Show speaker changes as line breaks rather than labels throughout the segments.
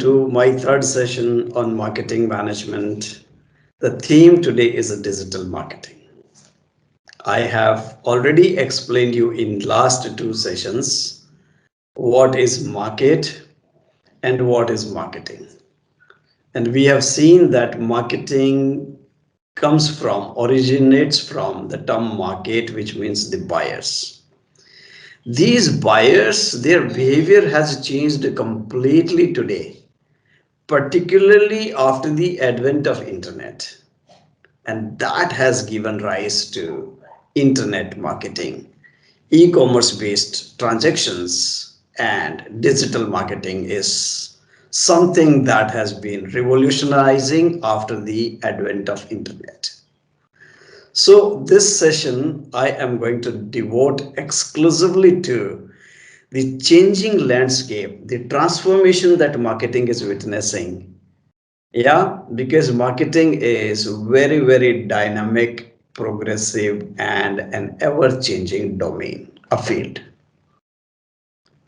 to my third session on marketing management. The theme today is digital marketing. I have already explained you in last two sessions what is market and what is marketing. And we have seen that marketing originates from the term market, which means the buyers. These buyers, their behavior has changed completely today, particularly after the advent of internet, and that has given rise to internet marketing, e-commerce based transactions, and digital marketing is something that has been revolutionizing after the advent of internet. So this session I am going to devote exclusively to the changing landscape, the transformation that marketing is witnessing. Yeah, because marketing is very, very dynamic, progressive, and an ever changing domain, a field.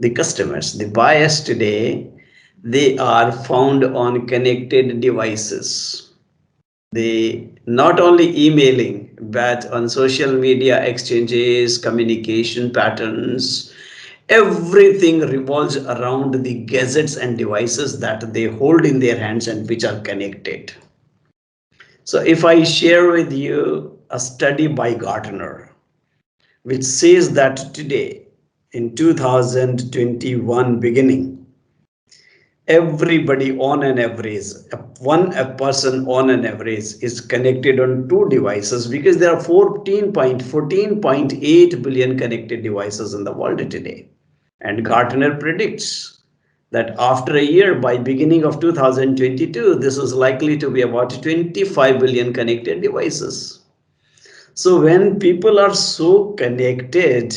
The customers, the buyers today, they are found on connected devices. They not only emailing, but on social media exchanges, communication patterns, everything revolves around the gadgets and devices that they hold in their hands and which are connected. So if I share with you a study by Gartner, which says that today in 2021 beginning, everybody on an average, a person on an average is connected on two devices, because there are 14.8 billion connected devices in the world today. And Gartner predicts that after a year, by beginning of 2022, this is likely to be about 25 billion connected devices. So when people are so connected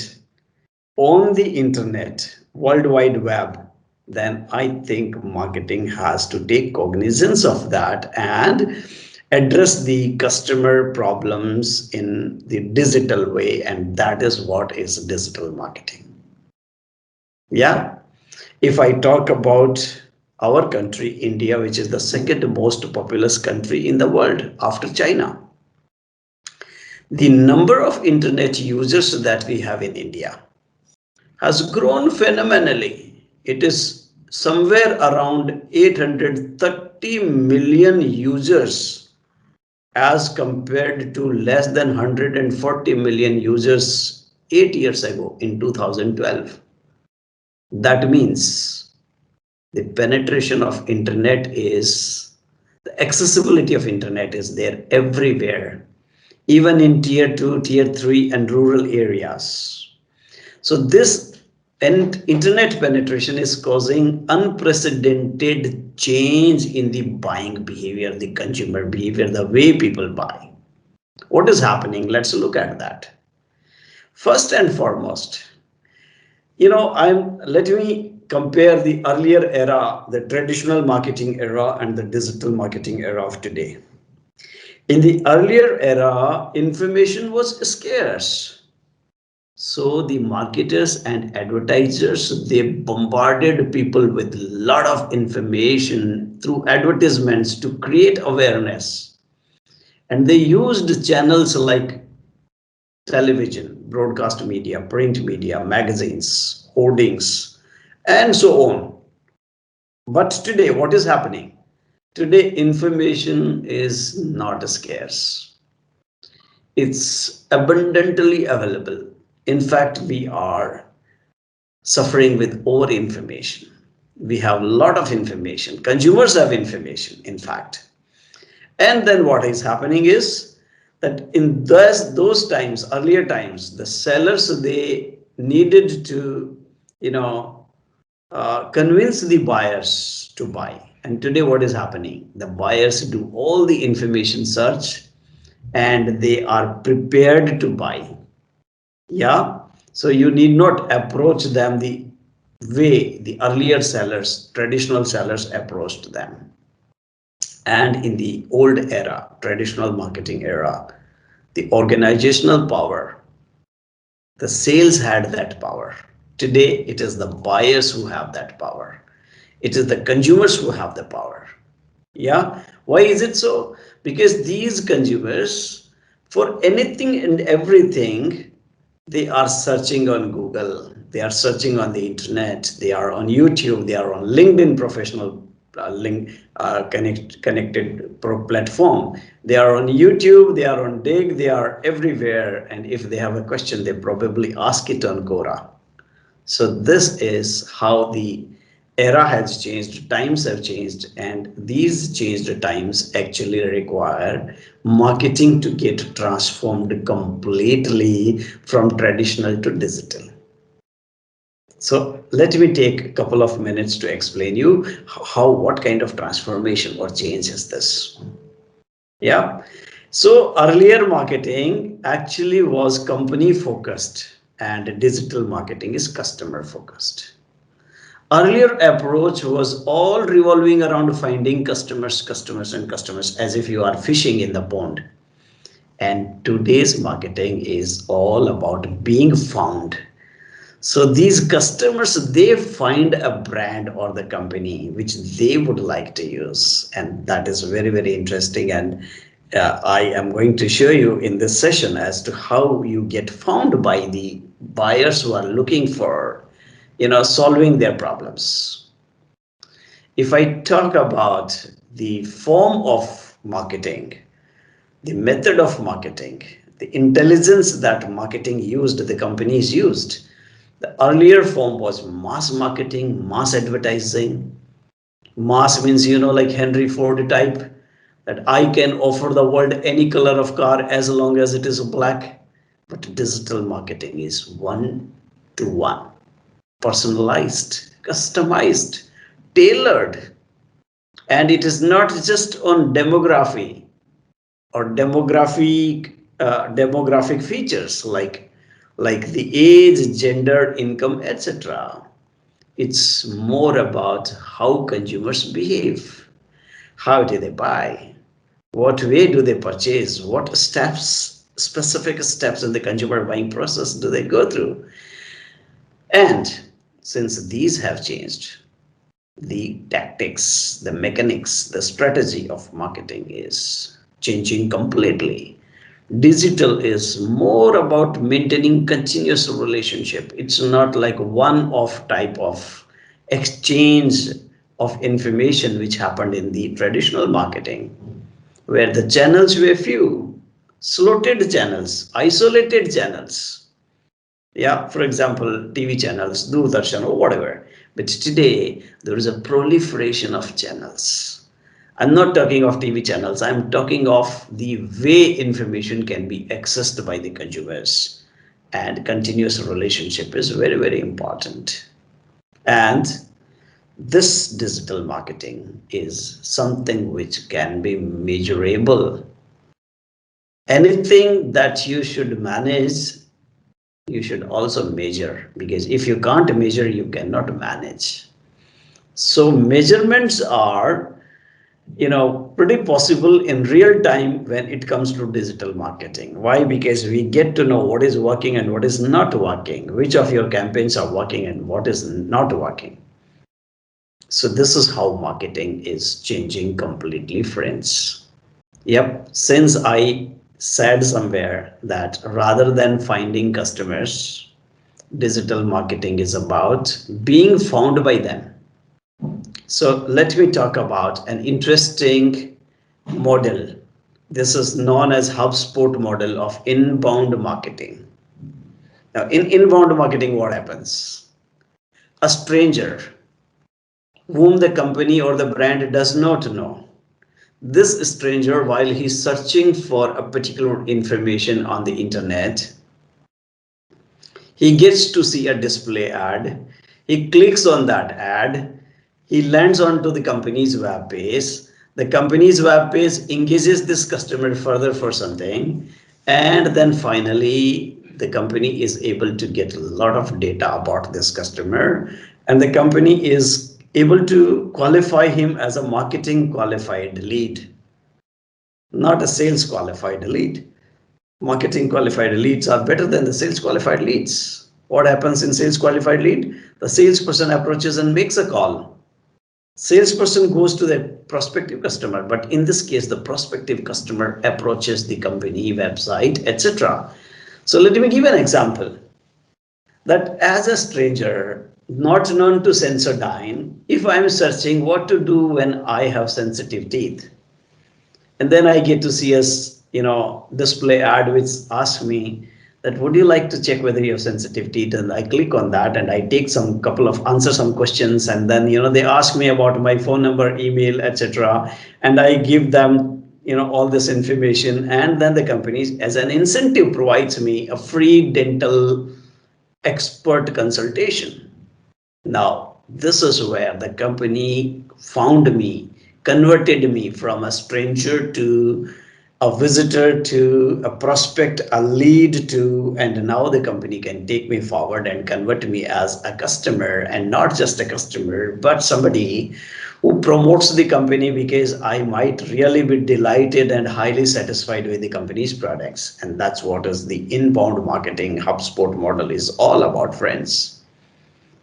on the internet, World Wide Web, then I think marketing has to take cognizance of that and address the customer problems in the digital way. And that is what is digital marketing. Yeah. If I talk about our country, India, which is the second most populous country in the world after China, the number of internet users that we have in India has grown phenomenally. It is somewhere around 830 million users as compared to less than 140 million users 8 years ago in 2012. That means the penetration of internet is, the accessibility of internet is there everywhere, even in tier 2, tier 3 and rural areas. So this internet penetration is causing unprecedented change in the buying behavior, the consumer behavior, the way people buy. What is happening? Let's look at that. First and foremost, let me compare the earlier era, the traditional marketing era, and the digital marketing era of today. In the earlier era, information was scarce. So the marketers and advertisers, they bombarded people with a lot of information through advertisements to create awareness. And they used channels like television, broadcast media, print media, magazines, hoardings, and so on. But today, what is happening? Today, information is not scarce. It's abundantly available. In fact, we are suffering with over information. We have a lot of information. Consumers have information, in fact. And then what is happening is that in those times, earlier times, the sellers, they needed to, convince the buyers to buy. And today what is happening? The buyers do all the information search and they are prepared to buy. Yeah. So you need not approach them the way the earlier sellers, traditional sellers approached them. And in the old era, traditional marketing era, the organizational power, the sales had that power. Today, it is the buyers who have that power. It is the consumers who have the power. Yeah. Why is it so? Because these consumers, for anything and everything, they are searching on Google, they are searching on the internet, they are on YouTube, they are on LinkedIn professional connected platform. They are on YouTube, they are on Dig, they are everywhere. And if they have a question, they probably ask it on Quora. So this is how the era has changed, times have changed, and these changed times actually require marketing to get transformed completely from traditional to digital. So let me take a couple of minutes to explain you what kind of transformation or change is this. Yeah. So earlier marketing actually was company focused and digital marketing is customer focused. Earlier approach was all revolving around finding customers, customers, and customers as if you are fishing in the pond. And today's marketing is all about being found. So these customers, they find a brand or the company which they would like to use. And that is very, very interesting. And I am going to show you in this session as to how you get found by the buyers who are looking for, solving their problems. If I talk about the form of marketing, the method of marketing, the intelligence that marketing used, the companies used, the earlier form was mass marketing, mass advertising. Mass means, like Henry Ford type, that I can offer the world any color of car as long as it is black. But digital marketing is one to one, personalized, customized, tailored. And it is not just on demography or demographic features like the age, gender, income, etc. It's more about how consumers behave. How do they buy? What way do they purchase? What steps, specific steps in the consumer buying process do they go through? And since these have changed, the tactics, the mechanics, the strategy of marketing is changing completely. Digital is more about maintaining continuous relationship. It's not like one off type of exchange of information which happened in the traditional marketing, where the channels were few, slotted channels, isolated channels. Yeah, for example, TV channels, Doordarshan or whatever. But today there is a proliferation of channels. I'm not talking of TV channels, I'm talking of the way information can be accessed by the consumers. And continuous relationship is very, very important. And this digital marketing is something which can be measurable. Anything that you should manage, you should also measure, because if you can't measure, you cannot manage. So measurements are, pretty possible in real time when it comes to digital marketing. Why? Because we get to know what is working and what is not working, which of your campaigns are working and what is not working. So this is how marketing is changing completely, friends. Yep, since I said somewhere that rather than finding customers, digital marketing is about being found by them. So let me talk about an interesting model. This is known as HubSpot model of inbound marketing. Now, in inbound marketing, what happens? A stranger whom the company or the brand does not know. This stranger, while he's searching for a particular information on the internet, he gets to see a display ad. He clicks on that ad. He lands onto the company's web page. The company's web page engages this customer further for something. And then finally, the company is able to get a lot of data about this customer. And the company is able to qualify him as a marketing qualified lead, not a sales qualified lead. Marketing qualified leads are better than the sales qualified leads. What happens in sales qualified lead? The salesperson approaches and makes a call. Salesperson goes to the prospective customer, but in this case, the prospective customer approaches the company website, etc. So let me give an example that as a stranger, not known to Sensodyne, if I'm searching what to do when I have sensitive teeth, and then I get to see a display ad which asks me that would you like to check whether you have sensitive teeth, and I click on that and I take some couple of answer some questions, and then they ask me about my phone number, email, etc., and I give them all this information, and then the company as an incentive provides me a free dental expert consultation. Now, this is where the company found me, converted me from a stranger to a visitor to a prospect, a lead to, and now the company can take me forward and convert me as a customer, and not just a customer, but somebody who promotes the company because I might really be delighted and highly satisfied with the company's products. And that's what is the inbound marketing HubSpot model is all about, friends.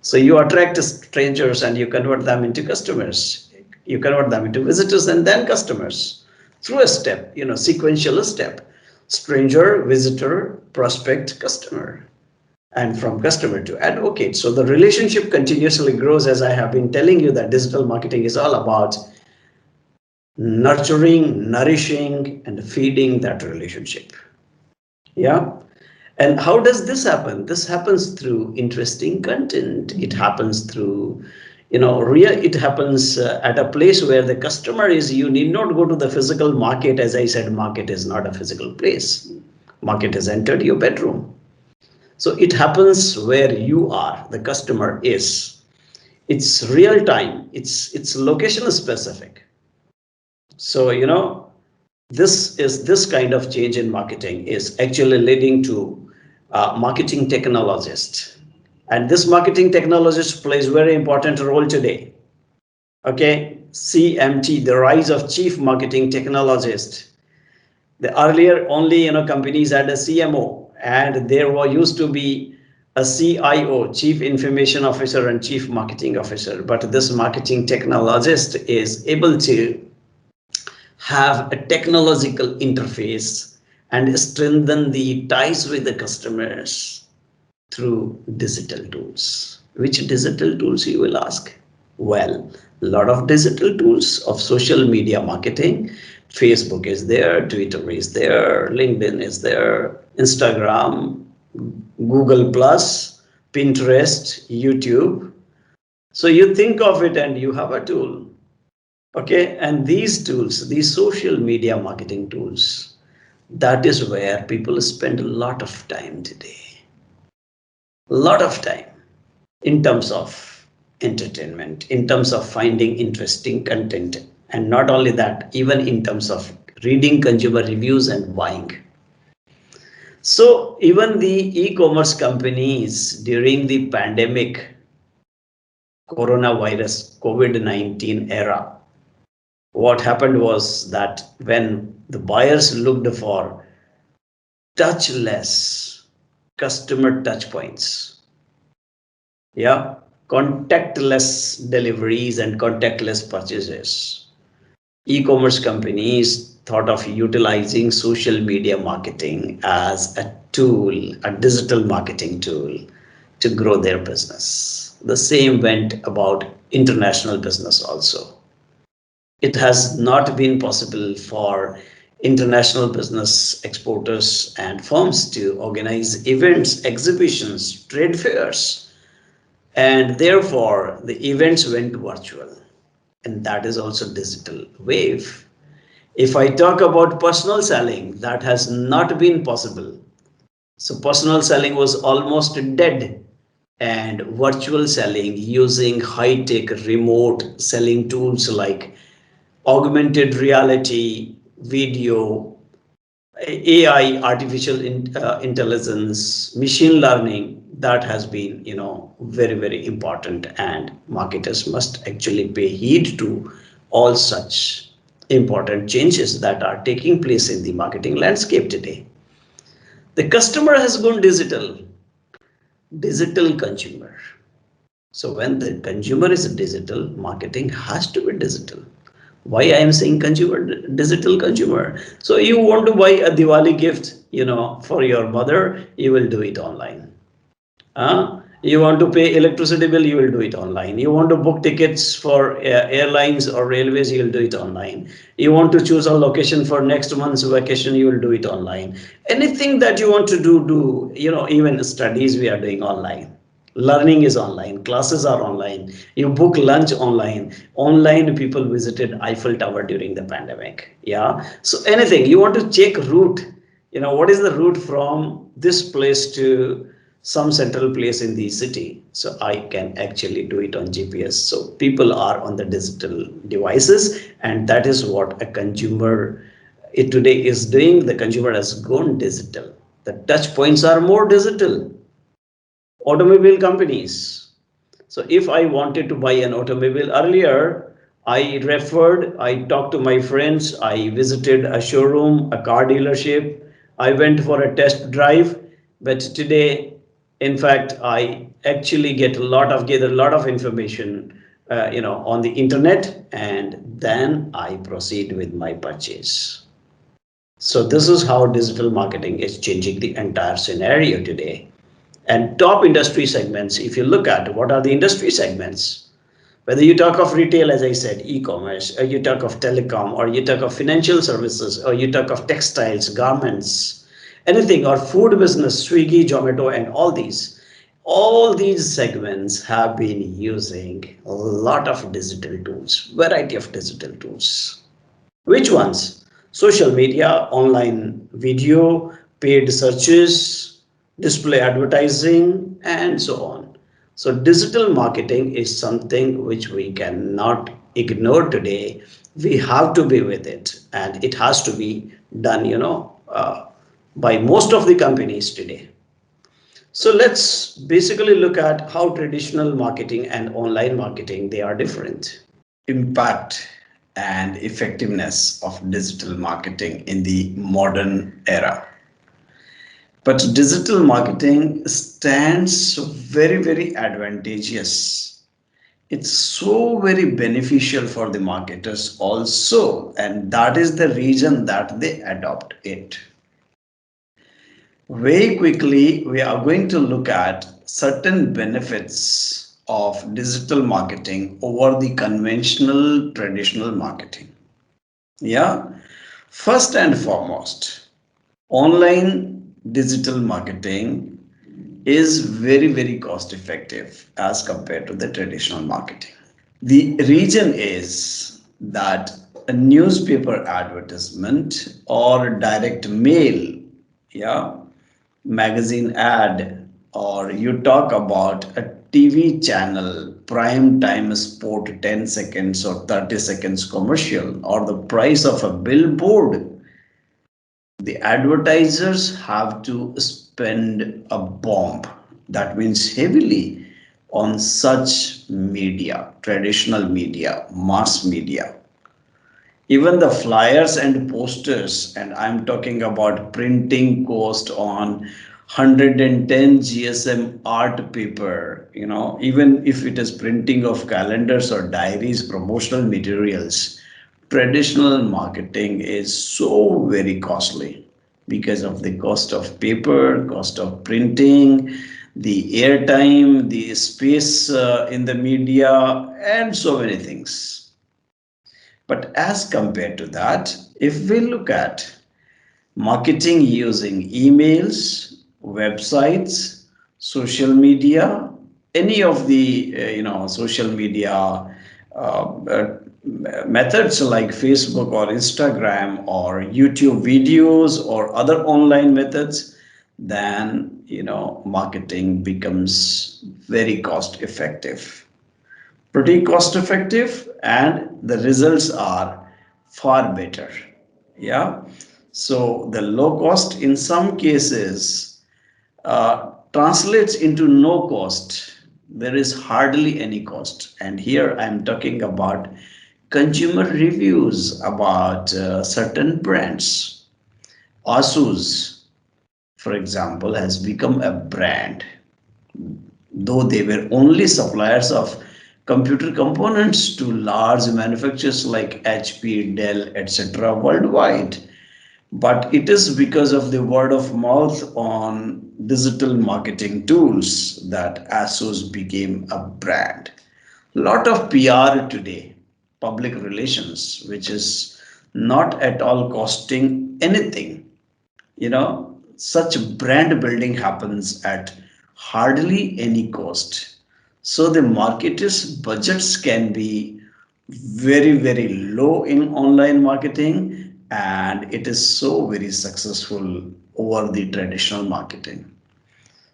So you attract strangers and you convert them into customers. You convert them into visitors and then customers through a step, sequential step. Stranger, visitor, prospect, customer, and from customer to advocate. So the relationship continuously grows, as I have been telling you that digital marketing is all about nurturing, nourishing, and feeding that relationship. Yeah. And how does this happen? This happens through interesting content. It happens through, it happens at a place where the customer is. You need not go to the physical market. As I said, market is not a physical place. Market has entered your bedroom. So it happens where you are, the customer is. It's real time. It's location specific. So, this kind of change in marketing is actually leading to marketing technologist, and this marketing technologist plays very important role today. Okay, CMT, the rise of chief marketing technologist. The earlier only companies had a CMO, and there used to be a CIO, chief information officer, and chief marketing officer. But this marketing technologist is able to have a technological interface and strengthen the ties with the customers through digital tools. Which digital tools, you will ask? Well, a lot of digital tools of social media marketing. Facebook is there, Twitter is there, LinkedIn is there, Instagram, Google Plus, Pinterest, YouTube. So you think of it and you have a tool. Okay, and these tools, these social media marketing tools, that is where people spend a lot of time today. A lot of time in terms of entertainment, in terms of finding interesting content, and not only that, even in terms of reading consumer reviews and buying. So even the e-commerce companies during the pandemic, coronavirus, COVID-19 era, what happened was that when the buyers looked for touchless customer touch points, yeah, contactless deliveries and contactless purchases, e-commerce companies thought of utilizing social media marketing as a tool, a digital marketing tool to grow their business. The same went about international business also. It has not been possible for international business exporters and firms to organize events, exhibitions, trade fairs, and therefore the events went virtual, and that is also digital wave. If I talk about personal selling, that has not been possible. So personal selling was almost dead, and virtual selling using high-tech remote selling tools like augmented reality, video, AI, artificial intelligence, machine learning, that has been, very, very important, and marketers must actually pay heed to all such important changes that are taking place in the marketing landscape today. The customer has gone digital, digital consumer. So when the consumer is digital, marketing has to be digital. Why I am saying consumer, digital consumer? So you want to buy a Diwali gift, for your mother, you will do it online. You want to pay electricity bill, you will do it online. You want to book tickets for airlines or railways, you will do it online. You want to choose a location for next month's vacation, you will do it online. Anything that you want to do, even studies we are doing online. Learning is online, classes are online. You book lunch online. Online people visited Eiffel Tower during the pandemic. Yeah. So anything you want to check route, what is the route from this place to some central place in the city, so I can actually do it on GPS. So people are on the digital devices, and that is what a consumer today is doing. The consumer has gone digital. The touch points are more digital. Automobile companies, so if I wanted to buy an automobile earlier, I talked to my friends, I visited a showroom, a car dealership, I went for a test drive. But today, in fact, I actually gather a lot of information, on the internet, and then I proceed with my purchase. So this is how digital marketing is changing the entire scenario today. And top industry segments, if you look at what are the industry segments, whether you talk of retail, as I said, e-commerce, or you talk of telecom, or you talk of financial services, or you talk of textiles, garments, anything, or food business, Swiggy, Zomato, and all these segments have been using a lot of digital tools, variety of digital tools. Which ones? Social media, online video, paid searches, display advertising, and so on. So, digital marketing is something which we cannot ignore today. We have to be with it, and it has to be done, by most of the companies today. So let's basically look at how traditional marketing and online marketing they are different. Impact and effectiveness of digital marketing in the modern era. But digital marketing stands very, very advantageous. It's so very beneficial for the marketers also, and that is the reason that they adopt it. Very quickly, we are going to look at certain benefits of digital marketing over the conventional traditional marketing. Yeah, first and foremost, online digital marketing is very, very cost effective as compared to the traditional marketing. The reason is that a newspaper advertisement or direct mail, yeah, magazine ad, or you talk about a TV channel, prime time sport 10 seconds or 30 seconds commercial, or the price of a billboard, the advertisers have to spend a bomb. That means heavily on such media, traditional media, mass media. Even the flyers and posters, and I'm talking about printing cost on 110 GSM art paper, even if it is printing of calendars or diaries, promotional materials, traditional marketing is so very costly because of the cost of paper, cost of printing, the airtime, the space in the media, and so many things. But as compared to that, if we look at marketing using emails, websites, social media, any of the social media methods like Facebook or Instagram or YouTube videos or other online methods, then marketing becomes very cost effective, pretty cost effective, and the results are far better. Yeah. So the low cost in some cases translates into no cost. There is hardly any cost. And here I'm talking about consumer reviews about certain brands. Asus, for example, has become a brand. though they were only suppliers of computer components to large manufacturers like HP, Dell, etc. worldwide. But it is because of the word of mouth on digital marketing tools that ASOS became a brand. Lot of PR today, public relations, which is not at all costing anything. Such brand building happens at hardly any cost. So the marketers' budgets can be very, very low in online marketing, and it is so very successful over the traditional marketing.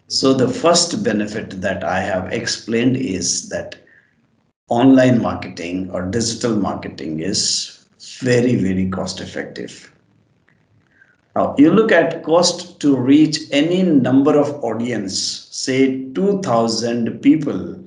So the first benefit that I have explained is that online marketing or digital marketing is very, very cost effective. Now, you look at cost to reach any number of audience, say 2000 people,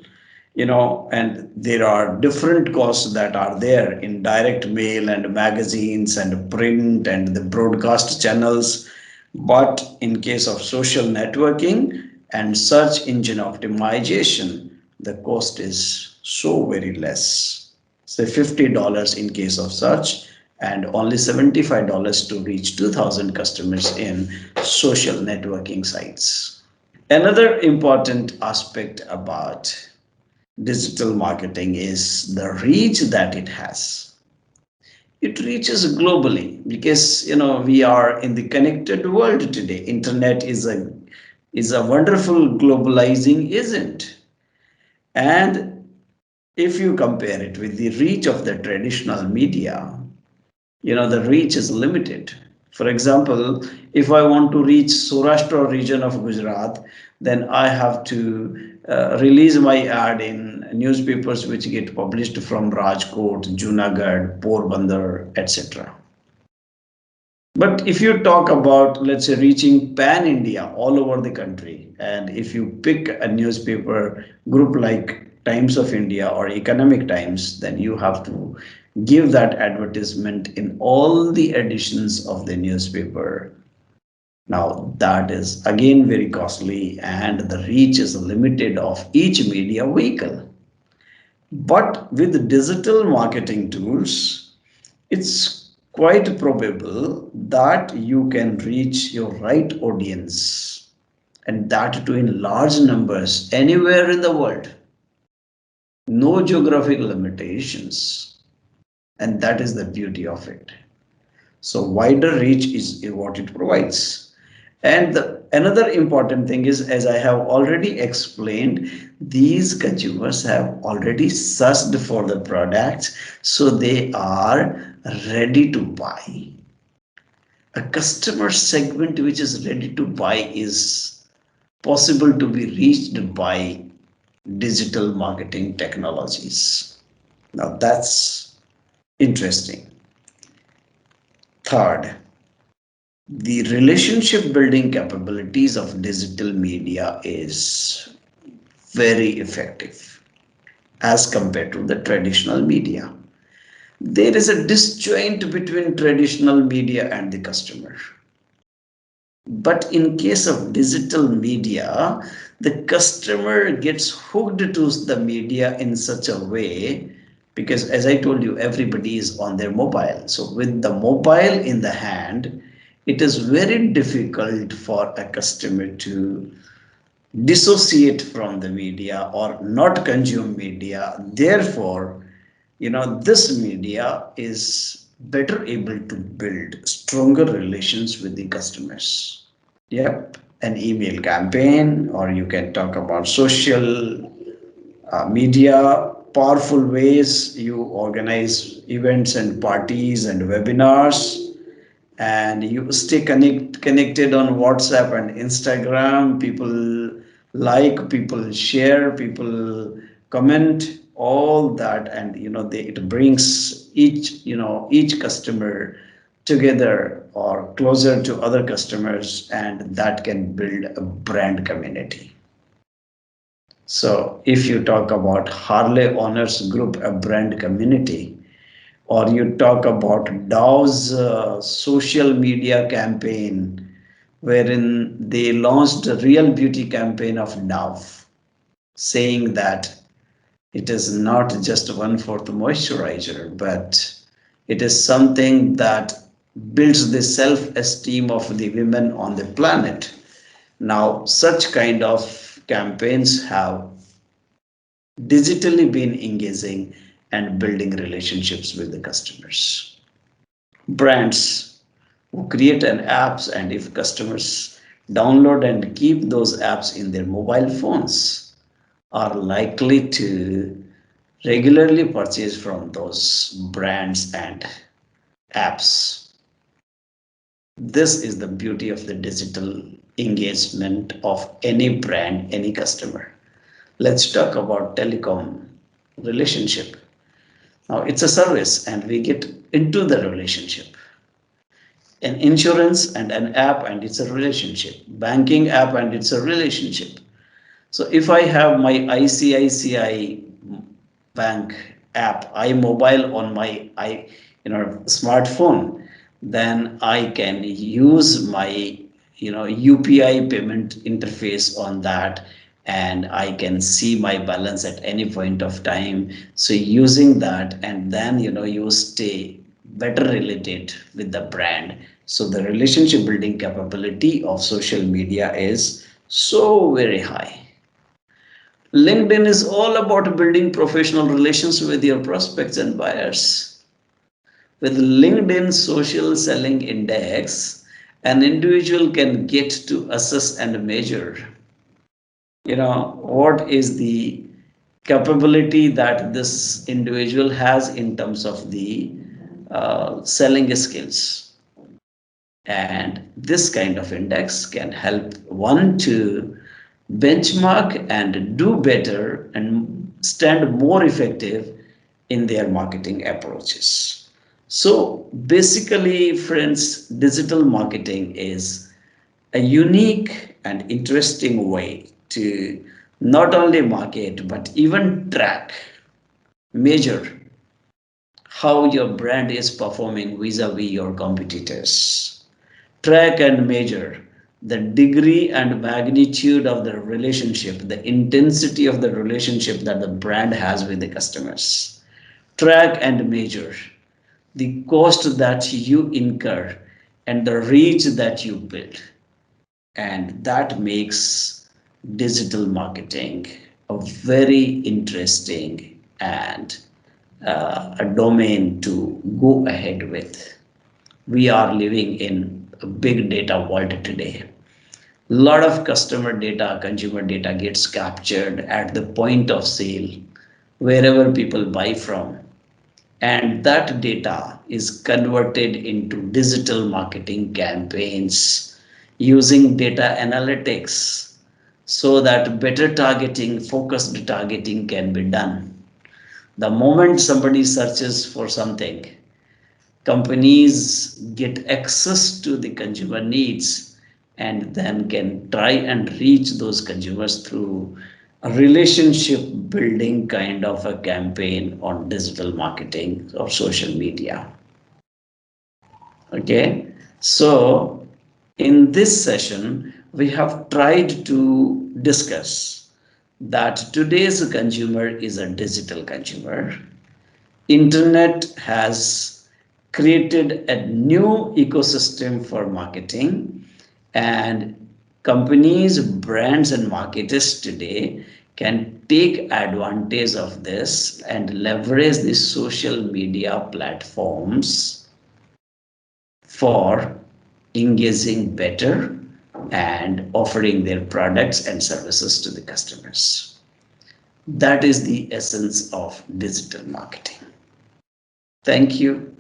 and there are different costs that are there in direct mail and magazines and print and the broadcast channels. But in case of social networking and search engine optimization, the cost is so very less. Say $50 in case of search and only $75 to reach 2000 customers in social networking sites. Another important aspect about digital marketing is the reach that it has. It reaches globally because we are in the connected world today. Internet is a wonderful globalizing agent. And if you compare it with the reach of the traditional media, the reach is limited. For example, if I want to reach Saurashtra region of Gujarat, then I have to release my ad in newspapers which get published from Rajkot, Junagadh, Porbandar, etc. But if you talk about, let's say, reaching pan India all over the country, and if you pick a newspaper group like Times of India or Economic Times, then you have to give that advertisement in all the editions of the newspaper. Now, that is again very costly, and the reach is limited of each media vehicle. But with digital marketing tools, it's quite probable that you can reach your right audience, and that too in large numbers anywhere in the world. No geographic limitations, and that is the beauty of it. So wider reach is what it provides. And another important thing is, as I have already explained, these consumers have already searched for the products, so they are ready to buy. A customer segment which is ready to buy is possible to be reached by digital marketing technologies. Now that's interesting. Third, the relationship building capabilities of digital media is very effective as compared to the traditional media. There is a disjoint between traditional media and the customer. But in case of digital media, the customer gets hooked to the media in such a way, because as I told you, everybody is on their mobile. So with the mobile in the hand, it is very difficult for a customer to dissociate from the media or not consume media. Therefore, this media is better able to build stronger relations with the customers. Yep, an email campaign, or you can talk about social media, powerful ways you organize events and parties and webinars, and you stay connected on WhatsApp and Instagram. People like, people share, people comment, all that, and it brings each customer together or closer to other customers, and that can build a brand community. So if you talk about Harley Owners Group, a brand community, or you talk about Dow's social media campaign, wherein they launched a real beauty campaign of Dove. saying that it is not just one-fourth moisturizer, but it is something that builds the self-esteem of the women on the planet. Now, such kind of campaigns have digitally been engaging and building relationships with the customers. Brands who create an apps, and if customers download and keep those apps in their mobile phones, are likely to regularly purchase from those brands and apps. This is the beauty of the digital engagement of any brand, any customer. Let's talk about telecom relationship. Now it's a service and we get into the relationship. An insurance and an app and it's a relationship. Banking app and it's a relationship. So if I have my ICICI bank app, iMobile on my smartphone, then I can use my UPI payment interface on that, and I can see my balance at any point of time. So using that, and then you stay better related with the brand. So the relationship building capability of social media is so very high. LinkedIn is all about building professional relations with your prospects and buyers. With LinkedIn Social Selling Index, an individual can get to assess and measure, what is the capability that this individual has in terms of the selling skills. And this kind of index can help one to benchmark and do better and stand more effective in their marketing approaches. So basically, friends, digital marketing is a unique and interesting way to not only market but even track, measure how your brand is performing vis-a-vis your competitors. Track and measure the degree and magnitude of the relationship, the intensity of the relationship that the brand has with the customers. Track and measure the cost that you incur and the reach that you build. And that makes digital marketing a very interesting and a domain to go ahead with. We are living in a big data world today. A lot of customer data, consumer data gets captured at the point of sale, wherever people buy from. And that data is converted into digital marketing campaigns using data analytics so that better targeting, focused targeting can be done. The moment somebody searches for something, companies get access to the consumer needs and then can try and reach those consumers through a relationship building kind of a campaign on digital marketing or social media. Okay, so in this session we have tried to discuss that today's consumer is a digital consumer. Internet has created a new ecosystem for marketing, and companies, brands and marketers today can take advantage of this and leverage the social media platforms for engaging better and offering their products and services to the customers. That is the essence of digital marketing. Thank you.